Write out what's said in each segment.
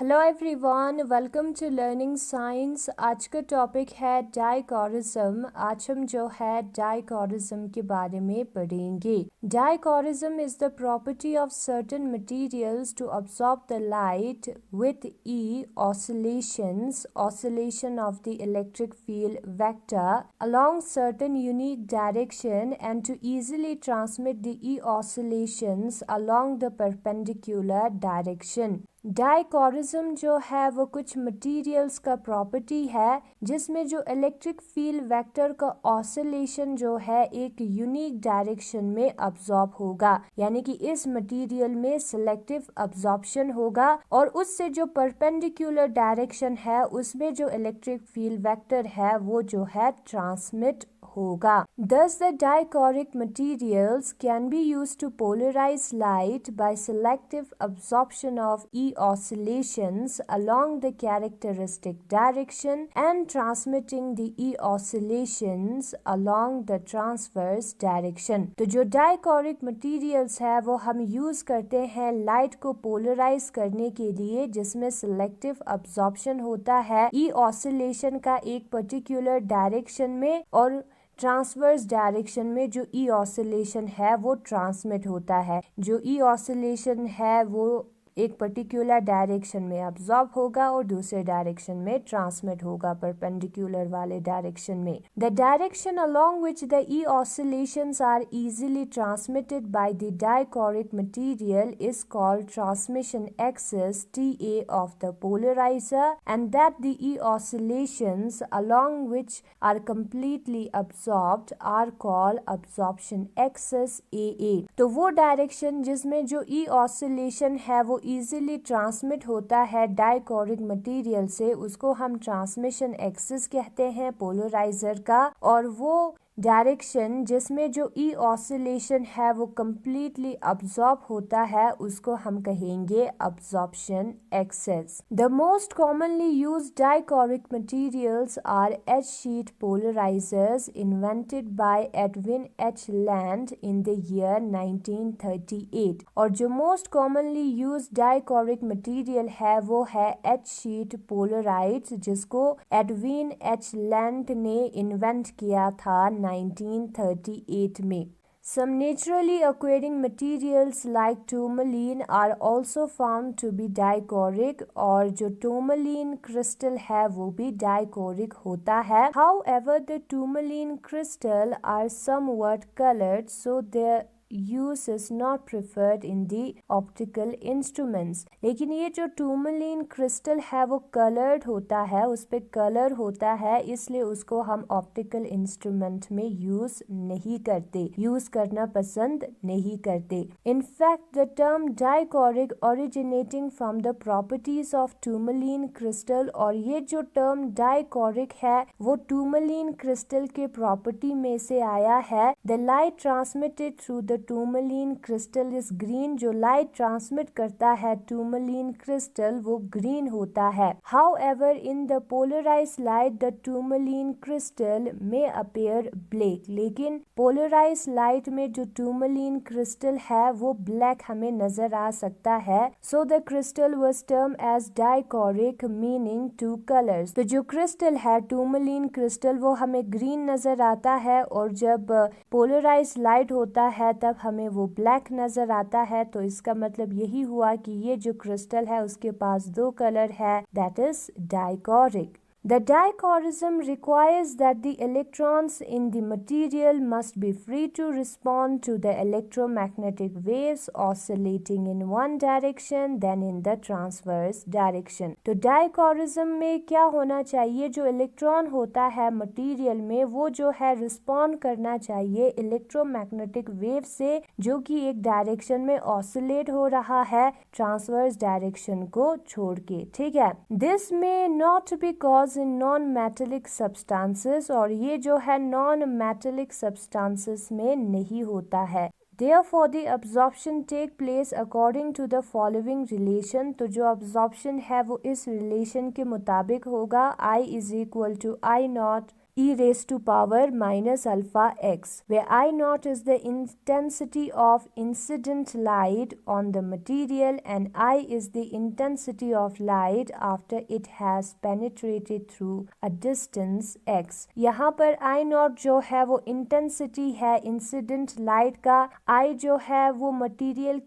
Hello everyone, welcome to learning science. आज का topic है डाइकोरिज्म। आज हम जो है डाइकोरिज्म के बारे में पढ़ेंगे। Dichroism is the property of certain materials to absorb the light with E oscillation of the electric field vector along certain unique direction and to easily transmit the E oscillations along the perpendicular direction। डाइकोरिज्म जो है वो कुछ materials का property है जिसमें जो electric field vector का oscillation जो है एक यूनिक डायरेक्शन में अब्सॉर्ब होगा, यानी कि इस मटेरियल में सिलेक्टिव अब्सॉर्प्शन होगा और उससे जो परपेंडिकुलर डायरेक्शन है उसमें जो इलेक्ट्रिक फील्ड वेक्टर है वो जो है ट्रांसमिट होगा। Thus the dichoric materials can be used to polarize light by selective absorption of E oscillations along the characteristic direction and transmitting the E oscillations along the transverse direction। तो जो dichoric materials है वो हम use करते हैं light को polarise करने के लिए, जिसमें सिलेक्टिव अब्सॉर्प्शन होता है E ऑसिलेशन का एक पर्टिकुलर डायरेक्शन में और ट्रांसवर्स डायरेक्शन में जो ई ऑसिलेशन है वो ट्रांसमिट होता है। जो ई ऑसिलेशन है वो एक पर्टिकुलर डायरेक्शन में अब्सॉर्ब होगा और दूसरे डायरेक्शन में ट्रांसमिट होगा, परपेंडिकुलर वाले डायरेक्शन में। The direction along which the E oscillations are easily transmitted by the dichroic material is called transmission axis TA of the polarizer and that the E oscillations along which are completely absorbed are called absorption axis AA। तो वो direction जिसमें जो E oscillation है वो easily transmit होता है डाइकोरिक material से, उसको हम ट्रांसमिशन एक्सिस कहते हैं पोलराइजर का। और वो डायरेक्शन जिसमें जो ई ऑसिलेशन है वो कंप्लीटली अब्सॉर्ब होता है उसको हम कहेंगे absorption axis. The most commonly used dichroic materials are H sheet polarizers invented by Edwin H Land in the year 1938। और जो most commonly used dichroic material है वो है एच शीट पोलराइड्स, जिसको एडविन एच लैंड ने invent किया था 1938 में। Some naturally occurring materials like tourmaline are also found to be dichoric और जो tourmaline crystal है वो भी dichoric होता है। However, the tourmaline crystal are somewhat colored, so their use is not preferred in the optical instruments। लेकिन ये जो टूर्मलिन क्रिस्टल है वो कलर्ड होता है, उस पे कलर होता है, इसलिए उसको हम ऑप्टिकल इंस्ट्रूमेंट में यूज नहीं करते, यूज करना पसंद नहीं करते। In fact, the term dichoric originating from the properties of tourmaline crystal और ये जो टर्म dichoric है वो टूर्मलिन क्रिस्टल के प्रॉपर्टी में से आया है। The light transmitted through the tourmaline crystal is green. जो लाइट ट्रांसमिट करता है टूर्मलिन क्रिस्टल वो ग्रीन होता है। However in the polarized light the tourmaline crystal में अपीयर ब्लैक। लेकिन पोलराइज्ड लाइट में जो टूर्मलिन क्रिस्टल है वो ब्लैक हमें नजर आ सकता है। So the crystal was term as dichroic meaning two colours. तो जो क्रिस्टल है टूर्मलिन क्रिस्टल वो हमें ग्रीन नजर आता है और जब पोलराइज्ड लाइट होता है तब हमें वो ब्लैक नजर आता है। तो इसका मतलब यही हुआ कि ये जो क्रिस्टल है उसके पास दो कलर है, that is dichroic. The dichorism requires that the electrons in the material must be free to respond to the electromagnetic waves oscillating in one direction than in the transverse direction। तो dichorism में क्या होना चाहिए, जो electron होता है material में वो जो है रिस्पॉन्ड करना चाहिए इलेक्ट्रोमैग्नेटिक वेव से, जो कि एक डायरेक्शन में ऑसिलेट हो रहा है ट्रांसवर्स डायरेक्शन को छोड़ के। ठीक है, दिस में not because in non metallic substances और ये जो है नॉन मेटेलिक सब्सटेंसेस में नहीं होता है। Therefore, the absorption take place according to the following relation। तो जो absorption है वो इस relation के मुताबिक होगा, I is equal to I naught e raised to power minus alpha x, where I naught is the intensity of incident light on the material and I is the intensity of light after it has penetrated through a distance x। यहाँ पर I naught जो है वो intensity है incident light का, I जो है वो मटीरियल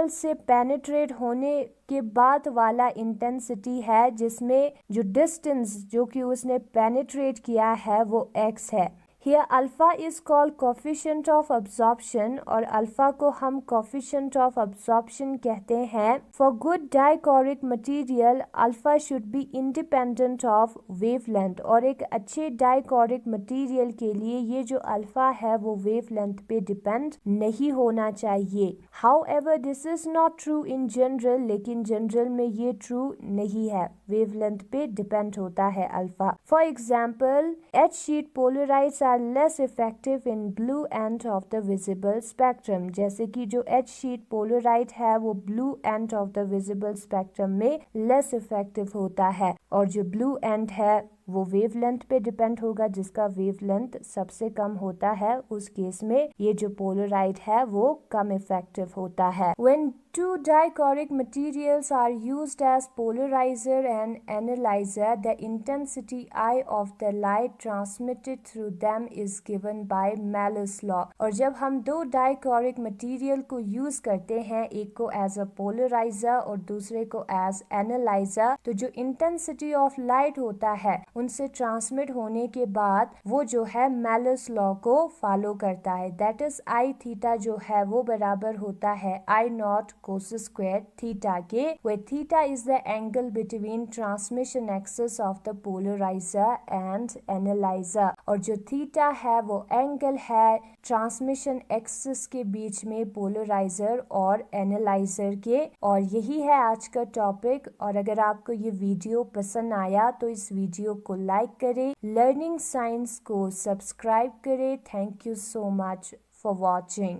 से पेनिट्रेट होने के बाद वाला इंटेंसिटी है, जिसमें जो डिस्टेंस जो कि उसने पेनिट्रेट किया है वो x है। Here alpha is called coefficient of absorption और अल्फा को हम कोफिशिएंट ऑफ अब्जॉर्प्शन कहते हैं। For good dichroic material alpha should be independent of wavelength, और एक अच्छे डाइकोरिक मटेरियल के लिए ये जो अल्फा है वो वेवलेंथ पे डिपेंड नहीं होना चाहिए। However this is not true in general, लेकिन जनरल में ये ट्रू नहीं है, वेवलेंथ पे डिपेंड होता है alpha. For example H sheet polaroids are less effective in blue end of the visible spectrum, जैसे कि जो एच शीट पोलराइड है वो blue end of the visible spectrum में लेस इफेक्टिव होता है, और जो ब्लू एंड है वो वेवलेंथ पे डिपेंड होगा, जिसका वेवलेंथ सबसे कम होता है उस केस में ये जो पोलराइड है वो कम इफेक्टिव होता है। When two dichoric materials are used as polarizer and analyzer, the intensity I of the light transmitted through them is given by Malus law। और जब हम दो dichoric material को यूज करते हैं, एक को एज अ पोलराइजर और दूसरे को एज एनालाइजर, तो जो इंटेंसिटी ऑफ लाइट होता है उनसे ट्रांसमिट होने के बाद वो जो है मैलस लॉ को फॉलो करता है। दैट इज आई थीटा जो है वो बराबर होता है आई नॉट कोस स्क्वायर थीटा के, where theta is the angle between transmission axis of the polarizer and analyzer। और जो थीटा है वो एंगल है ट्रांसमिशन एक्सिस के बीच में पोलराइजर और एनालाइजर के। और यही है आज का टॉपिक, और अगर आपको ये वीडियो पसंद आया तो इस वीडियो को लाइक करें, लर्निंग साइंस को सब्सक्राइब करें। Thank you so much for watching.